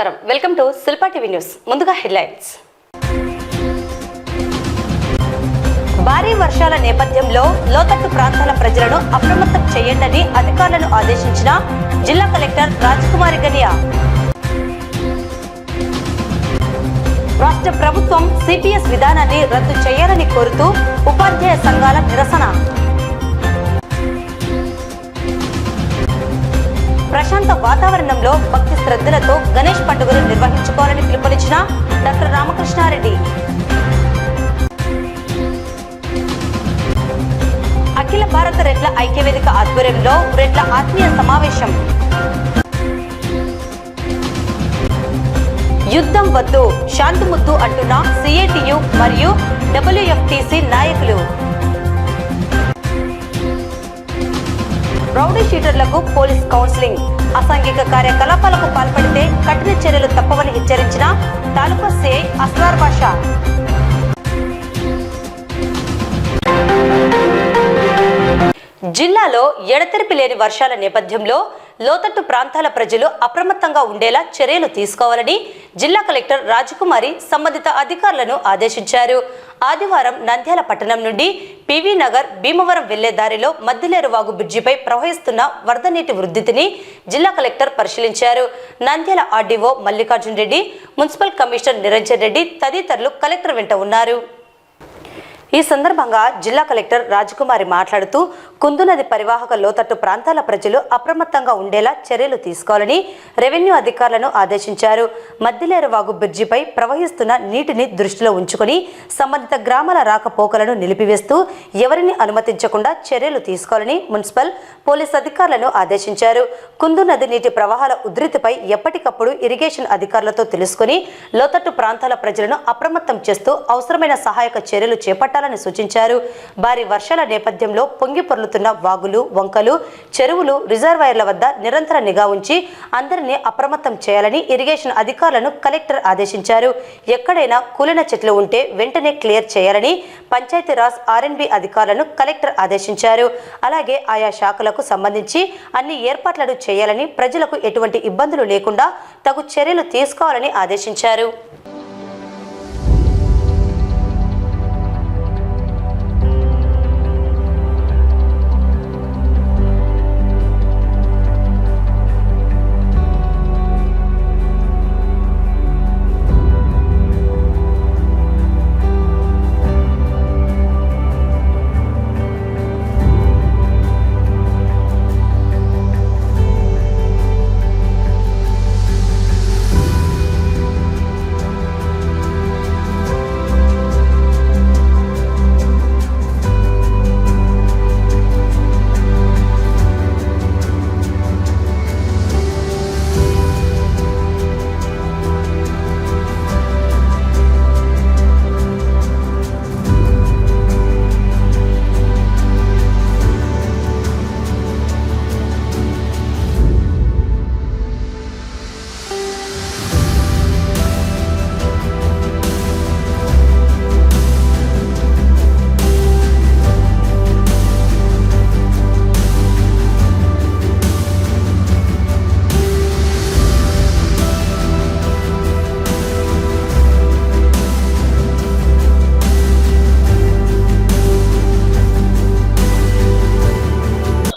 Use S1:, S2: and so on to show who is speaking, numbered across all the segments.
S1: నమస్కారం, welcome to Shilpa TV news. ముందుగా headlines. భారీ వర్షాల నేపథ్యంలో లోతట్టు ప్రాంతాల ప్రజలను అప్రమత్తం చేయండి అధికారులను ఆదేశించిన జిల్లా కలెక్టర్ రాజకుమారి గనియా. రాష్ట్ర ప్రభుత్వం సిపిఎస్ విధానాన్ని రద్దు చేయాలని కోరుతూ ఉపాధ్యాయ సంఘాల నిరసన. ప్రశాంత వాతావరణంలో భక్తి శ్రద్ధలతో గణేష్ పండుగను నిర్వహించుకోవాలని పిలుపునిచ్చిన డాక్టర్ రామకృష్ణారెడ్డి. అఖిల భారత రెడ్ల ఐక్యవేదిక ఆధ్వర్యంలో రెడ్ల ఆత్మీయ సమావేశం. యుద్ధం వద్దు, శాంతి ముద్దు అంటున్న సిఐటియు మరియు డబ్ల్యూఎఫ్టిసి నాయకులు. రౌడీ షీటర్లకు పోలీస్ కౌన్సిలింగ్. అసాంఘిక కార్యకలాపాలకు పాల్పడితే కఠిన చర్యలు తప్పవని హెచ్చరించిన తాలూకా సిఐ అస్రార్ బాషా. జిల్లాలో ఎడతెరిపి లేని వర్షాల నేపథ్యంలో లోతట్టు ప్రాంతాల ప్రజలు అప్రమత్తంగా ఉండేలా చర్యలు తీసుకోవాలని జిల్లా కలెక్టర్ రాజకుమారి సంబంధిత అధికారులను ఆదేశించారు. ఆదివారం నంద్యాల పట్టణం నుండి పివి నగర్ భీమవరం వెళ్లే దారిలో మద్దిలేరువాగు బ్రిడ్జిపై ప్రవహిస్తున్న వరద నీటి వృద్ధిని జిల్లా కలెక్టర్ పరిశీలించారు. Nandyal RDO Mallikarjun Reddy, municipal commissioner Niranjan Reddy తదితరులు కలెక్టర్ వెంట ఉన్నారు. ఈ సందర్భంగా జిల్లా కలెక్టర్ రాజకుమారి మాట్లాడుతూ కుందు నది పరివాహక లోతట్టు ప్రాంతాల ప్రజలు అప్రమత్తంగా ఉండేలా చర్యలు తీసుకోవాలని రెవెన్యూ అధికారులను ఆదేశించారు. మద్దిలేరువాగు బ్రిడ్జిపై ప్రవహిస్తున్న నీటిని దృష్టిలో ఉంచుకొని సంబంధిత గ్రామాల రాకపోకలను నిలిపివేస్తూ ఎవరిని అనుమతించకుండా చర్యలు తీసుకోవాలని మున్సిపల్, పోలీస్ అధికారులను ఆదేశించారు. కుందు నది నీటి ప్రవాహాల ఉధృతిపై ఎప్పటికప్పుడు ఇరిగేషన్ అధికారులతో తెలుసుకుని లోతట్టు ప్రాంతాల ప్రజలను అప్రమత్తం చేస్తూ అవసరమైన సహాయక చర్యలు చేపట్టాలని సూచించారు. భారీ వర్షాల నేపథ్యంలో పొంగి పొర్లుతున్న వాగులు, వంకలు, చెరువులు, రిజర్వాయర్ల వద్ద నిరంతర నిఘా ఉంచి అందరినీ అప్రమత్తం చేయాలని ఇరిగేషన్ అధికారులను కలెక్టర్ ఆదేశించారు. ఎక్కడైనా కూలిన చెట్లు ఉంటే వెంటనే క్లియర్ చేయాలని పంచాయతీరాజ్, ఆర్ఎన్బి అధికారులను కలెక్టర్ ఆదేశించారు. అలాగే ఆయా శాఖలకు సంబంధించి అన్ని ఏర్పాట్లను చేయాలని, ప్రజలకు ఎటువంటి ఇబ్బందులు లేకుండా తగు చర్యలు తీసుకోవాలని ఆదేశించారు.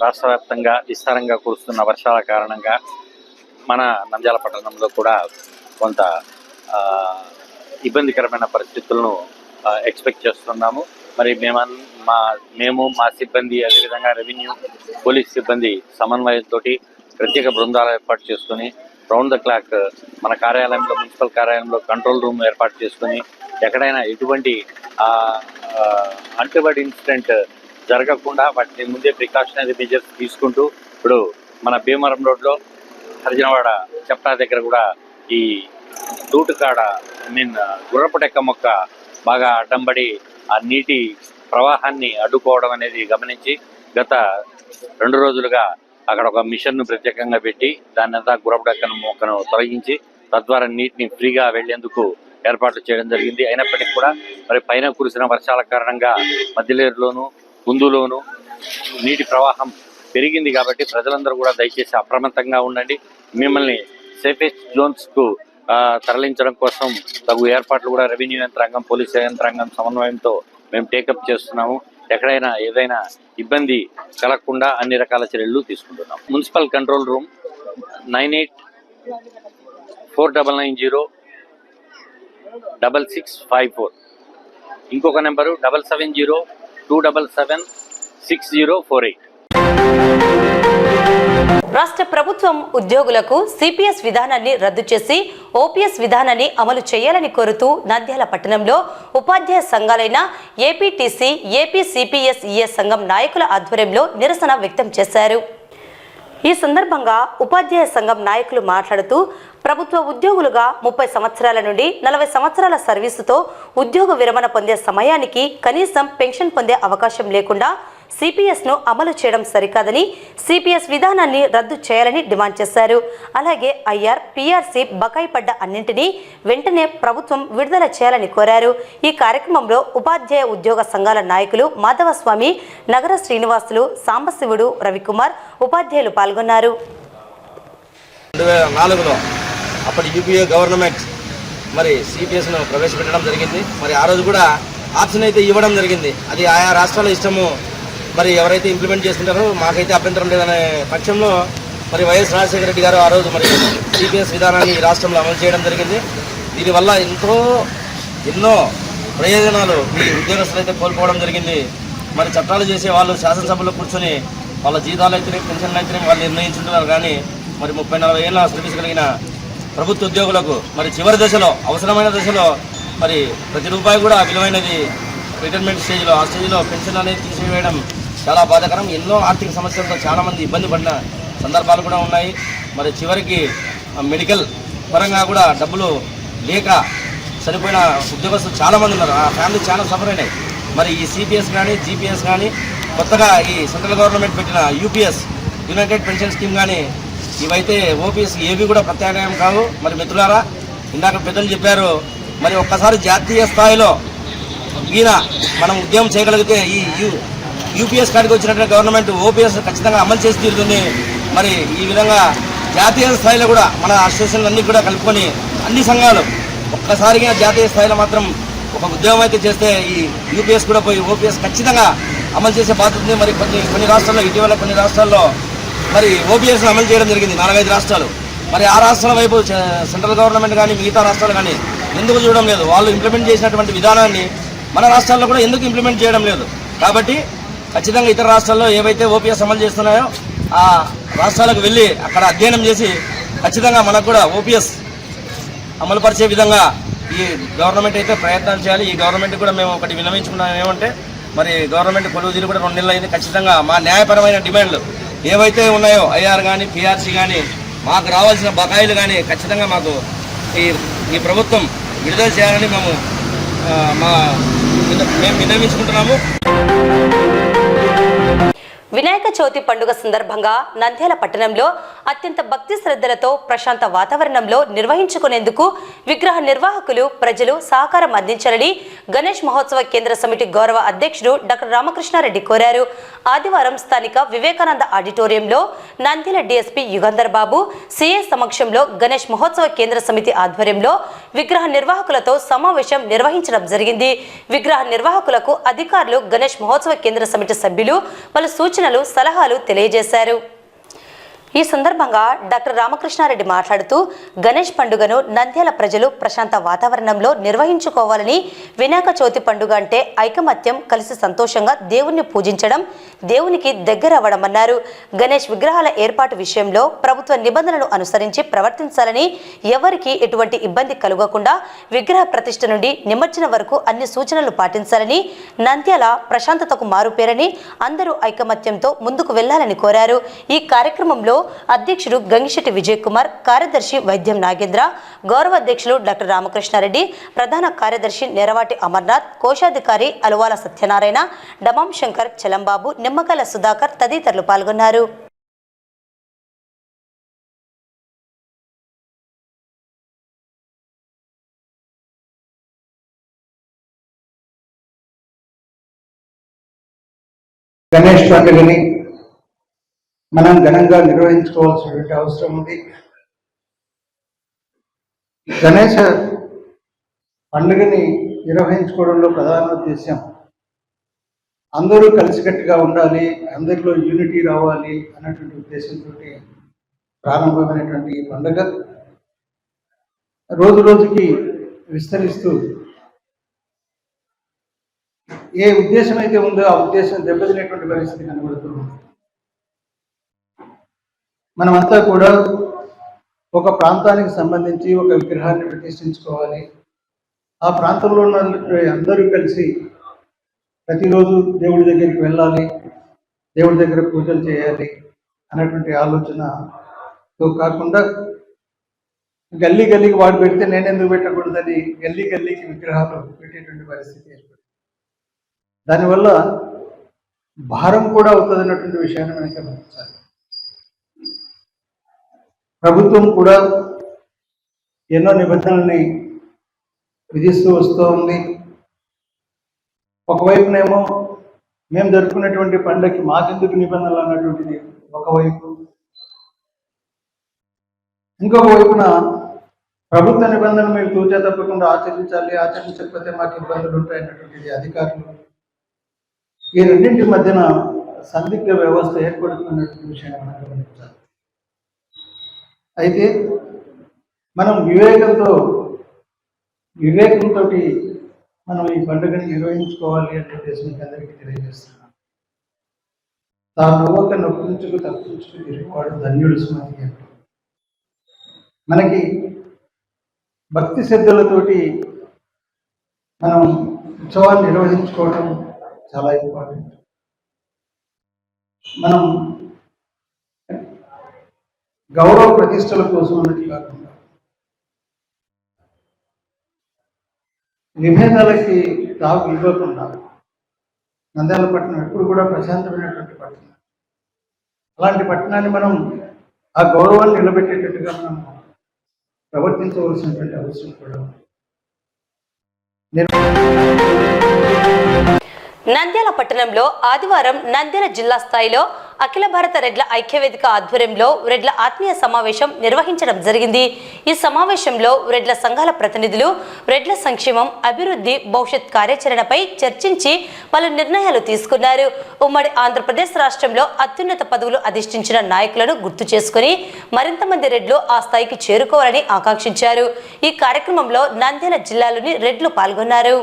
S2: రాష్ట్ర వ్యాప్తంగా విస్తారంగా కురుస్తున్న వర్షాల కారణంగా మన నంద్యాల పట్టణంలో కూడా కొంత ఇబ్బందికరమైన పరిస్థితులను ఎక్స్పెక్ట్ చేస్తున్నాము. మరి మేము మా సిబ్బంది, అదేవిధంగా రెవెన్యూ, పోలీస్ సిబ్బంది సమన్వయంతో ప్రత్యేక బృందాలు ఏర్పాటు చేసుకుని రౌండ్ ద క్లాక్ మన కార్యాలయంలో, మున్సిపల్ కార్యాలయంలో కంట్రోల్ రూమ్ ఏర్పాటు చేసుకుని ఎక్కడైనా ఎటువంటి అన్‌టవర్డ్ ఇన్సిడెంట్ జరగకుండా వాటిని ముందే ప్రికాషనరీ మెజర్స్ తీసుకుంటూ ఇప్పుడు మన భీమవరం రోడ్లో హరిజనవాడ చెప్టా దగ్గర కూడా ఈ దూటుకాడ గుర్రపు డెక్క మొక్క బాగా అడ్డంబడి ఆ నీటి ప్రవాహాన్ని అడ్డుకోవడం అనేది గమనించి గత 2 రోజులుగా అక్కడ ఒక మిషన్ను ప్రత్యేకంగా పెట్టి దాన్ని అంతా గుర్రపు డెక్క మొక్కను తొలగించి తద్వారా నీటిని ఫ్రీగా వెళ్లేందుకు ఏర్పాట్లు చేయడం జరిగింది. అయినప్పటికీ కూడా మరి పైన కురిసిన వర్షాల కారణంగా మద్దిలేరులోను, కుందులోను నీటి ప్రవాహం పెరిగింది. కాబట్టి ప్రజలందరూ కూడా దయచేసి అప్రమత్తంగా ఉండండి. మిమ్మల్ని సేఫెస్ట్ జోన్స్కు తరలించడం కోసం తగు ఏర్పాట్లు కూడా రెవెన్యూ యంత్రాంగం, పోలీసు యంత్రాంగం సమన్వయంతో మేము టేకప్ చేస్తున్నాము. ఎక్కడైనా ఏదైనా ఇబ్బంది కలగకుండా అన్ని రకాల చర్యలు తీసుకుంటున్నాం. మున్సిపల్ కంట్రోల్ రూమ్ 9849906654, ఇంకొక నెంబరు 7702776048.
S1: రాష్ట్ర ప్రభుత్వం ఉద్యోగులకు సిపిఎస్ విధానాన్ని రద్దు చేసి ఓపీఎస్ విధానాన్ని అమలు చేయాలని కోరుతూ నంద్యాల పట్టణంలో ఉపాధ్యాయ సంఘాలైన ఏపీటీసీ, ఏపీ సిపిఎస్ఈఎస్ సంఘం నాయకుల ఆధ్వర్యంలో నిరసన వ్యక్తం చేశారు. ఈ సందర్భంగా ఉపాధ్యాయ సంఘం నాయకులు మాట్లాడుతూ ప్రభుత్వ ఉద్యోగులుగా 30 సంవత్సరాల నుండి 40 సంవత్సరాల సర్వీసుతో ఉద్యోగ విరమణ పొందే సమయానికి కనీసం పెన్షన్ పొందే అవకాశం లేకుండా సిపిఎస్ను అమలు చేయడం సరికాదని, సిపిఎస్ విధానాన్ని రద్దు చేయాలని డిమాండ్ చేశారు. అలాగే ఐఆర్, పిఆర్సీ బకాయి పడ్డ అన్నింటినీ వెంటనే ప్రభుత్వం విడుదల చేయాలని కోరారు. ఈ కార్యక్రమంలో ఉపాధ్యాయ ఉద్యోగ సంఘాల నాయకులు మాధవస్వామి, నగర శ్రీనివాసులు, సాంబశివుడు, రవికుమార్ ఉపాధ్యాయులు పాల్గొన్నారు.
S3: 2004లో అప్పటి యూపీఏ గవర్నమెంట్ మరి సిపిఎస్ను ప్రవేశపెట్టడం జరిగింది. మరి ఆ రోజు కూడా ఆప్షన్ అయితే ఇవ్వడం జరిగింది. అది ఆయా రాష్ట్రాల ఇష్టము. మరి ఎవరైతే ఇంప్లిమెంట్ చేస్తుంటారో మాకైతే అభ్యంతరం లేదనే పక్షంలో మరి వైఎస్ రాజశేఖర రెడ్డి గారు ఆ రోజు మరి సిపిఎస్ విధానాన్ని ఈ రాష్ట్రంలో అమలు చేయడం జరిగింది. దీనివల్ల ఎన్నో ప్రయోజనాలు ఈ ఉద్యోగస్తులు అయితే కోల్పోవడం జరిగింది. మరి చట్టాలు చేసే వాళ్ళు శాసనసభలో కూర్చొని వాళ్ళ జీతాలు అయితేనే, పెన్షన్లు అయితేనే వాళ్ళు నిర్ణయించుంటున్నారు. కానీ మరి 30-40 ఏళ్ళ సర్వీస్ కలిగిన ప్రభుత్వ ఉద్యోగులకు మరి చివరి దశలో, అవసరమైన దశలో మరి ప్రతి రూపాయి కూడా విలువైనది రిటైర్మెంట్ స్టేజ్లో, ఆ స్టేజ్లో పెన్షన్ అనేది తీసివేయడం చాలా బాధాకరం. ఎన్నో ఆర్థిక సమస్యలతో చాలామంది ఇబ్బంది పడిన సందర్భాలు కూడా ఉన్నాయి. మరి చివరికి మెడికల్ పరంగా కూడా డబ్బులు లేక చనిపోయిన ఉద్యోగస్తులు చాలామంది ఉన్నారు. ఆ ఫ్యామిలీ చాలా సఫర్ అయినాయి. మరి ఈ సిపిఎస్ కానీ, జీపీఎస్ కానీ, కొత్తగా ఈ సెంట్రల్ గవర్నమెంట్ పెట్టిన యూపీఎస్, యునైటెడ్ పెన్షన్ స్కీమ్ కానీ, ఇవైతే ఓపీఎస్ ఏవి కూడా ప్రత్యామ్నాయం కావు. మరి మిత్రులారా, ఇందాక పెద్దలు చెప్పారు, మరి ఒక్కసారి జాతీయ స్థాయిలో మనం ఉద్యమం చేయగలిగితే ఈ యూపీఎస్ కాడికి వచ్చినటువంటి గవర్నమెంట్ ఓపీఎస్ ఖచ్చితంగా అమలు చేసి తీరుతుంది. మరి ఈ విధంగా జాతీయ స్థాయిలో కూడా మన అసోసియేషన్లు అన్నీ కూడా కలుపుకొని అన్ని సంఘాలు ఒక్కసారిగా జాతీయ స్థాయిలో మాత్రం ఒక ఉద్యమం అయితే చేస్తే ఈ యూపీఎస్ కూడా పోయి ఓపీఎస్ ఖచ్చితంగా అమలు చేసే బాధ్యత ఉంది. మరి కొన్ని రాష్ట్రాల్లో, ఇటీవల కొన్ని రాష్ట్రాల్లో మరి ఓపీఎస్ను అమలు చేయడం జరిగింది, 4-5 రాష్ట్రాలు. మరి ఆ రాష్ట్రాల వైపు సెంట్రల్ గవర్నమెంట్ కానీ మిగతా రాష్ట్రాలు కానీ ఎందుకు చూడడం లేదు? వాళ్ళు ఇంప్లిమెంట్ చేసినటువంటి విధానాన్ని మన రాష్ట్రాల్లో కూడా ఎందుకు ఇంప్లిమెంట్ చేయడం లేదు? కాబట్టి ఖచ్చితంగా ఇతర రాష్ట్రాల్లో ఏవైతే ఓపీఎస్ అమలు చేస్తున్నాయో ఆ రాష్ట్రాలకు వెళ్ళి అక్కడ అధ్యయనం చేసి ఖచ్చితంగా మనకు కూడా ఓపీఎస్ అమలుపరిచే విధంగా ఈ గవర్నమెంట్ అయితే ప్రయత్నాలు చేయాలి. ఈ గవర్నమెంట్ కూడా మేము ఒకటి విన్నవించుకున్నాం ఏమంటే, మరి గవర్నమెంట్ కొలువు తీరు కూడా 2 నెలలు అయింది. ఖచ్చితంగా మా న్యాయపరమైన డిమాండ్లు ఏవైతే ఉన్నాయో ఐఆర్ కానీ, పిఆర్సీ కానీ, మాకు రావాల్సిన బకాయిలు కానీ ఖచ్చితంగా మాకు ఈ ప్రభుత్వం విడుదల చేయాలని మేము విన్నవించుకుంటున్నాము.
S1: వినాయక చవితి పండుగ సందర్భంగా నంద్యాల పట్టణంలో అత్యంత భక్తి శ్రద్ధలతో ప్రశాంత వాతావరణంలో నిర్వహించుకునేందుకు విగ్రహ నిర్వాహకులు, ప్రజలు సహకారం అందించాలని గణేష్ మహోత్సవ కేంద్ర సమితి గౌరవ అధ్యక్షుడు డాక్టర్ రామకృష్ణారెడ్డి కోరారు. ఆదివారం స్థానిక వివేకానంద ఆడిటోరియంలో నంద్యాల డీఎస్పీ యుగంధర్ బాబు సిఏ సమక్షంలో గణేష్ మహోత్సవ కేంద్ర సమితి ఆధ్వర్యంలో విగ్రహ నిర్వాహకులతో సమావేశం నిర్వహించడం జరిగింది. విగ్రహ నిర్వాహకులకు అధికారులు, గణేష్ మహోత్సవ కేంద్ర సమితి సభ్యులు పలు సూచనలు, సలహాలు తెలియజేశారు. ఈ సందర్భంగా డాక్టర్ రామకృష్ణారెడ్డి మాట్లాడుతూ గణేష్ పండుగను నంద్యాల ప్రజలు ప్రశాంత వాతావరణంలో నిర్వహించుకోవాలని, వినాయక చవితి పండుగ అంటే ఐకమత్యం, కలిసి సంతోషంగా దేవుణ్ణి పూజించడం, దేవునికి దగ్గరవ్వడమన్నారు. గణేష్ విగ్రహాల ఏర్పాటు విషయంలో ప్రభుత్వ నిబంధనలు అనుసరించి ప్రవర్తించాలని, ఎవరికి ఎటువంటి ఇబ్బంది కలుగకుండా విగ్రహ ప్రతిష్ఠ నుండి నిమజ్జనం వరకు అన్ని సూచనలు పాటించాలని, నంద్యాల ప్రశాంతతకు మారుపేరని, అందరూ ఐకమత్యంతో ముందుకు వెళ్లాలని కోరారు. ఈ కార్యక్రమంలో అధ్యక్షుడు గంగిశెట్టి విజయ్ కుమార్, కార్యదర్శి వైద్యం నాగేంద్ర, గౌరవ అధ్యక్షులు డాక్టర్ రామకృష్ణారెడ్డి, ప్రధాన కార్యదర్శి నెరవాటి అమర్నాథ్, కోశాధికారి అలువాల సత్యనారాయణ, డమం శంకర్, చలంబాబు, నిమ్మకాయల సుధాకర్ తదితరులు పాల్గొన్నారు.
S4: గణేష్ పండుగని మనం ఘనంగా నిర్వహించుకోవాల్సినటువంటి అవసరం ఉంది. గణేష పండుగని నిర్వహించుకోవడంలో ప్రధాన ఉద్దేశం అందరూ కలిసికట్టుగా ఉండాలి, అందరిలో యూనిటీ రావాలి అన్నటువంటి ఉద్దేశంతో ప్రారంభమైనటువంటి ఈ పండుగ రోజు రోజుకి విస్తరిస్తూ ఏ ఉద్దేశం అయితే ఉందో ఆ ఉద్దేశం దెబ్బతినేటువంటి పరిస్థితి కనబడుతుంది. మనమంతా కూడా ఒక ప్రాంతానికి సంబంధించి ఒక విగ్రహాన్ని ప్రతిష్ఠించుకోవాలి, ఆ ప్రాంతంలో ఉన్న అందరూ కలిసి ప్రతిరోజు దేవుడి దగ్గరికి వెళ్ళాలి, దేవుడి దగ్గర పూజలు చేయాలి అన్నటువంటి ఆలోచనతో కాకుండా గల్లీ గల్లీకి వాడు పెడితే నేను ఎందుకు పెట్టకూడదని గల్లీ గల్లీకి విగ్రహాలు పెట్టేటువంటి పరిస్థితి ఏర్పడింది. దానివల్ల భారం కూడా అవుతుంది అన్నటువంటి విషయాన్ని మనకి గమనించాలి. ప్రభుత్వం కూడా ఎన్నో నిబంధనల్ని విధిస్తూ వస్తూ ఉంది. ఒకవైపునేమో మేము జరుపుకున్నటువంటి పండుగకి మాకెందుకు నిబంధనలు అన్నటువంటిది ఒకవైపు, ఇంకొక వైపున ప్రభుత్వ నిబంధనలు మీరు తూచా తప్పకుండా ఆచరించాలి, ఆచరించకపోతే మాకు ఇబ్బందులు ఉంటాయన్నటువంటిది అధికారులు. ఈ రెండింటి మధ్యన సందిగ్ధ వ్యవస్థ ఏర్పడుతున్నటువంటి విషయాన్ని మనం గమనించాలి. అయితే మనం వివేకంతో మనం ఈ పండుగని నిర్వహించుకోవాలి అంటే దేశం అందరికీ తెలియజేస్తున్నాం. తాను నవ్వక నొప్పించుకు తప్పించుకు తిరుగువాడు ధన్యుడు స్మృతి అంటూ మనకి భక్తి శ్రద్ధలతోటి మనం ఉత్సవాన్ని నిర్వహించుకోవడం చాలా ఇంపార్టెంట్. మనం గౌరవ ప్రతిష్టల కోసం అన్నది కాకుండా విభేదాలకి తావు ఇవ్వకుండా నంద్యాల పట్టణం ఎప్పుడు కూడా ప్రశాంతమైనటువంటి పట్టణం. అలాంటి పట్టణాన్ని మనం ఆ గౌరవాన్ని నిలబెట్టేటట్టుగా మనం ప్రవర్తించవలసినటువంటి అవసరం కూడా ఉంది.
S1: నంద్యాల పట్టణంలో ఆదివారం నంద్యాల జిల్లా స్థాయిలో అఖిల భారత రెడ్ల ఐక్యవేదిక ఆధ్వర్యంలో రెడ్ల ఆత్మీయ సమావేశం నిర్వహించడం జరిగింది. ఈ సమావేశంలో రెడ్ల సంఘాల ప్రతినిధులు రెడ్ల సంక్షేమం, అభివృద్ధి, భవిష్యత్ కార్యాచరణపై చర్చించి పలు నిర్ణయాలు తీసుకున్నారు. ఉమ్మడి ఆంధ్రప్రదేశ్ రాష్ట్రంలో అత్యున్నత పదవులు అధిష్ఠించిన నాయకులను గుర్తు చేసుకుని మరింత మంది రెడ్లు ఆ స్థాయికి చేరుకోవాలని ఆకాంక్షించారు. ఈ కార్యక్రమంలో నంద్యాల జిల్లాలోని రెడ్లు పాల్గొన్నారు.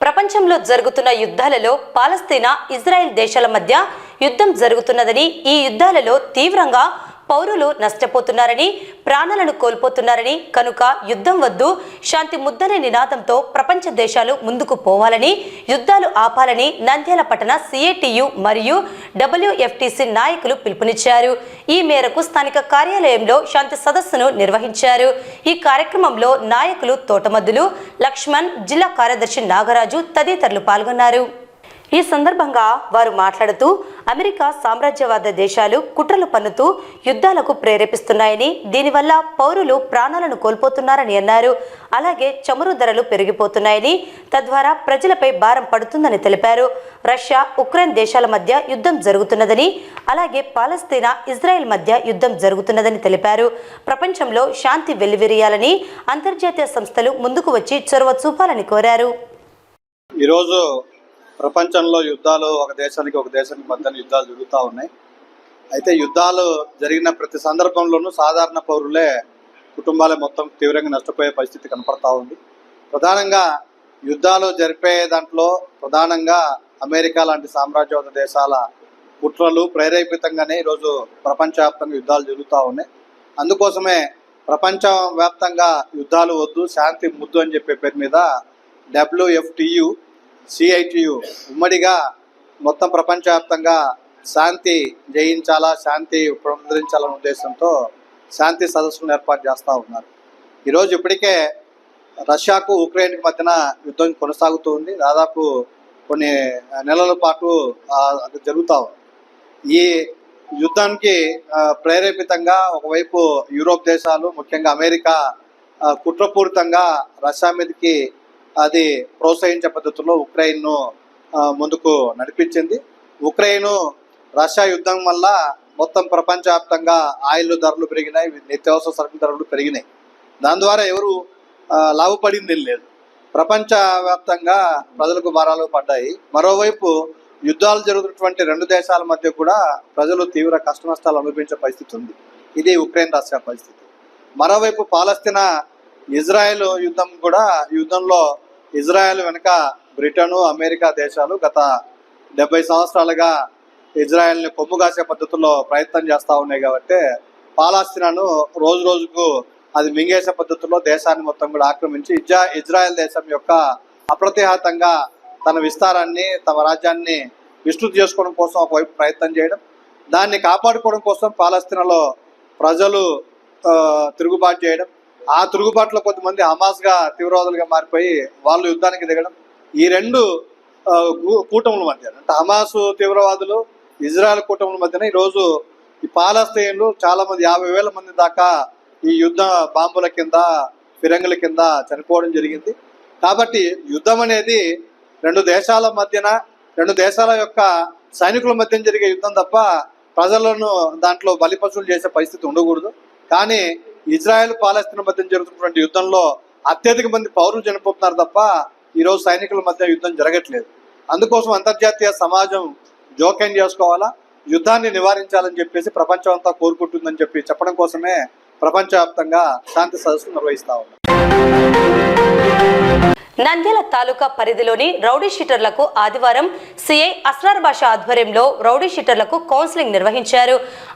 S1: ప్రపంచంలో జరుగుతున్న యుద్ధాలలో పాలస్తీనా, ఇజ్రాయెల్ దేశాల మధ్య యుద్ధం జరుగుతున్నదని, ఈ యుద్ధాలలో తీవ్రంగా పౌరులు నష్టపోతున్నారని, ప్రాణాలను కోల్పోతున్నారని, కనుక యుద్ధం వద్దు, శాంతి ముద్దనే నినాదంతో ప్రపంచ దేశాలు ముందుకు పోవాలని, యుద్ధాలు ఆపాలని నంద్యాల పట్టణ సిఐటియు మరియు WFTC నాయకులు పిలుపునిచ్చారు. ఈ మేరకు స్థానిక కార్యాలయంలో శాంతి సదస్సును నిర్వహించారు. ఈ కార్యక్రమంలో నాయకులు తోటమద్దులు, లక్ష్మణ్, జిల్లా కార్యదర్శి నాగరాజు తదితరులు పాల్గొన్నారు. ఈ సందర్భంగా వారు మాట్లాడుతూ అమెరికా సామ్రాజ్యవాద దేశాలు కుట్రలు పన్నుతూ యుద్ధాలకు ప్రేరేపిస్తున్నాయని, దీనివల్ల పౌరులు ప్రాణాలను కోల్పోతున్నారని అన్నారు. అలాగే చమురు ధరలు పెరిగిపోతున్నాయని, తద్వారా ప్రజలపై భారం పడుతుందని తెలిపారు. రష్యా, ఉక్రెయిన్ దేశాల మధ్య యుద్ధం జరుగుతున్నదని, అలాగే పాలస్తీనా, ఇజ్రాయెల్ మధ్య యుద్ధం జరుగుతున్నదని తెలిపారు. ప్రపంచంలో శాంతి వెల్లివిరియాలని అంతర్జాతీయ సంస్థలు ముందుకు వచ్చి చొరవ చూపాలని కోరారు.
S5: ఈరోజు ప్రపంచంలో యుద్ధాలు ఒక దేశానికి మధ్య యుద్ధాలు జరుగుతూ ఉన్నాయి. అయితే యుద్ధాలు జరిగిన ప్రతి సందర్భంలోనూ సాధారణ పౌరులే, కుటుంబాలే మొత్తం తీవ్రంగా నష్టపోయే పరిస్థితి కనపడతా ఉంది. ప్రధానంగా యుద్ధాలు జరిపే దాంట్లో ప్రధానంగా అమెరికా లాంటి సామ్రాజ్యవాద దేశాల కుట్రలు ప్రేరేపితంగానే ఈరోజు ప్రపంచవ్యాప్తంగా యుద్ధాలు జరుగుతూ ఉన్నాయి. అందుకోసమే ప్రపంచవ్యాప్తంగా యుద్ధాలు వద్దు, శాంతి ముద్దు అని చెప్పే పేరు మీద WFTU, CITU ఉమ్మడిగా మొత్తం ప్రపంచవ్యాప్తంగా శాంతి జయించాలా, శాంతి పునరుద్ధరించాలనే ఉద్దేశంతో శాంతి సదస్సులను ఏర్పాటు చేస్తూ ఉన్నారు. ఈరోజు ఇప్పటికే రష్యాకు ఉక్రెయిన్కి మధ్యన యుద్ధం కొనసాగుతూ ఉంది. దాదాపు కొన్ని నెలల పాటు అది జరుగుతూ ఉంది. ఈ యుద్ధానికి ప్రేరేపితంగా ఒకవైపు యూరోప్ దేశాలు, ముఖ్యంగా అమెరికా కుట్రపూరితంగా రష్యా మీదకి అది ప్రోత్సహించే పద్ధతిలో ఉక్రెయిన్ను ముందుకు నడిపించింది. ఉక్రెయిన్ రష్యా యుద్ధం వల్ల మొత్తం ప్రపంచవ్యాప్తంగా ఆయిల్ ధరలు పెరిగినాయి, నిత్యావసర సరుకుల ధరలు పెరిగినాయి. దాని ద్వారా ఎవరు లాభపడింది లేదు. ప్రపంచవ్యాప్తంగా ప్రజలకు భారాలు పడ్డాయి. మరోవైపు యుద్ధాలు జరుగుతున్నటువంటి రెండు దేశాల మధ్య కూడా ప్రజలు తీవ్ర కష్ట నష్టాలు అనుభవించే పరిస్థితి ఉంది. ఇది ఉక్రెయిన్ రష్యా పరిస్థితి. మరోవైపు పాలస్తీనా ఇజ్రాయెల్ యుద్ధం కూడా, యుద్ధంలో ఇజ్రాయెల్ వెనుక బ్రిటను, అమెరికా దేశాలు గత 70 సంవత్సరాలుగా ఇజ్రాయెల్ని కొమ్ముగాసే పద్ధతుల్లో ప్రయత్నం చేస్తూ ఉన్నాయి. కాబట్టి పాలస్తీనాను రోజు రోజుకు అది మింగేసే పద్ధతుల్లో దేశాన్ని మొత్తం కూడా ఆక్రమించి ఇజ్రాయెల్ దేశం యొక్క అప్రతిహతంగా తన విస్తారాన్ని, తమ రాజ్యాన్ని విస్తృతి చేసుకోవడం కోసం ఒకవైపు ప్రయత్నం చేయడం, దాన్ని కాపాడుకోవడం కోసం పాలస్తీనాలో ప్రజలు తిరుగుబాటు చేయడం, ఆ తిరుగుబాటులో కొంతమంది హమాస్గా తీవ్రవాదులుగా మారిపోయి వాళ్ళు యుద్ధానికి దిగడం, ఈ రెండు కూటముల మధ్య, అంటే హమాస్ తీవ్రవాదులు, ఇజ్రాయెల్ కూటముల మధ్యన ఈరోజు ఈ పాలస్తీన్లు చాలా మంది 50,000 మంది దాకా ఈ యుద్ధ బాంబుల కింద, ఫిరంగుల కింద చనిపోవడం జరిగింది. కాబట్టి యుద్ధం అనేది రెండు దేశాల మధ్యన, రెండు దేశాల యొక్క సైనికుల మధ్య జరిగే యుద్ధం తప్ప ప్రజలను దాంట్లో బలిపశువులు చేసే పరిస్థితి ఉండకూడదు. కానీ ఇజ్రాయెల్ పాలస్తీనా మధ్య జరుగుతున్నటువంటి యుద్ధంలో అత్యధిక మంది పౌరులు చనిపోతున్నారు తప్ప ఈరోజు సైనికుల మధ్య యుద్ధం జరగట్లేదు. అందుకోసం అంతర్జాతీయ సమాజం జోక్యం చేసుకోవాలా, యుద్ధాన్ని నివారించాలని చెప్పేసి ప్రపంచం అంతా కోరుకుంటుందని చెప్పడం కోసమే ప్రపంచవ్యాప్తంగా శాంతి సదస్సులు నిర్వహిస్తా ఉన్నారు.
S1: నంద్యాల తాలూకా పరిధిలోని రౌడీ షీటర్లకు ఆదివారం సిఐ అస్రార్ బాషా ఆధ్వర్యంలో రౌడీ షీటర్లకు కౌన్సిలింగ్ నిర్వహించారు.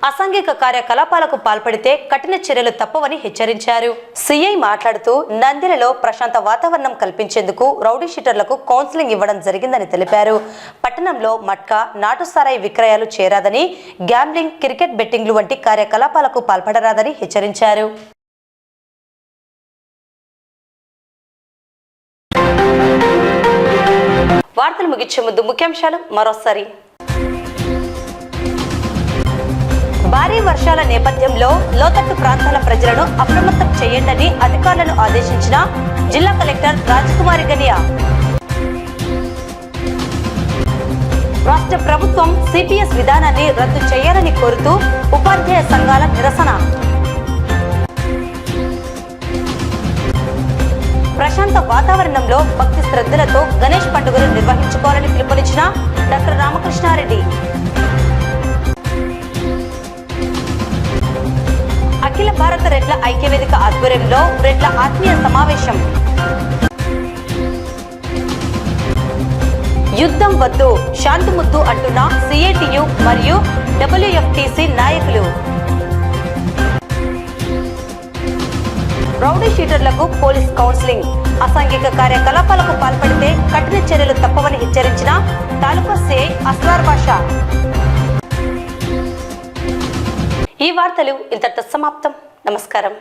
S1: అసాంఘిక కార్యకలాపాలకు పాల్పడితే కఠిన చర్యలు తప్పవని హెచ్చరించారు. సిఐ మాట్లాడుతూ నంద్యాలలో ప్రశాంత వాతావరణం కల్పించేందుకు రౌడీ షీటర్లకు కౌన్సిలింగ్ ఇవ్వడం జరిగిందని తెలిపారు. పట్టణంలో మట్కా, నాటు సారాయి విక్రయాలు చేరాదని, గ్యాంబ్లింగ్, క్రికెట్ బెట్టింగ్లు వంటి కార్యకలాపాలకు పాల్పడరాదని హెచ్చరించారు. వార్తలు ముగించే ముందు ముఖ్యాంశాలు మరోసారి. భారీ వర్షాల నేపథ్యంలో లోతట్టు ప్రాంతాల ప్రజలను అప్రమత్తం చేయండి అధికారులను ఆదేశించిన జిల్లా కలెక్టర్ రాజకుమారి గనియా. రాష్ట్ర ప్రభుత్వం సిపిఎస్ విధానాన్ని రద్దు చేయాలని కోరుతూ ఉపాధ్యాయ సంఘాల నిరసన. ప్రశాంత వాతావరణంలో భక్తి శ్రద్ధలతో గణేష్ పండుగను నిర్వహించుకోవాలని పిలుపునిచ్చిన డాక్టర్ రామకృష్ణారెడ్డి. అఖిల భారత రెడ్ల ఐక్యవేదిక ఆధ్వర్యంలో రెడ్ల ఆత్మీయ సమావేశం. యుద్ధం వద్దు, శాంతి ముద్దు అంటున్న సిఐటియు మరియు WFTC నాయకులు. రౌడీ షీటర్లకు పోలీస్ కౌన్సిలింగ్. అసాంఘిక కార్యకలాపాలకు పాల్పడితే కఠిన చర్యలు తప్పవని హెచ్చరించిన తాలూకా సిఐ అస్లార్ బాషా. ఈ వార్తలు ఇంతటితో సమాప్తం. నమస్కారం.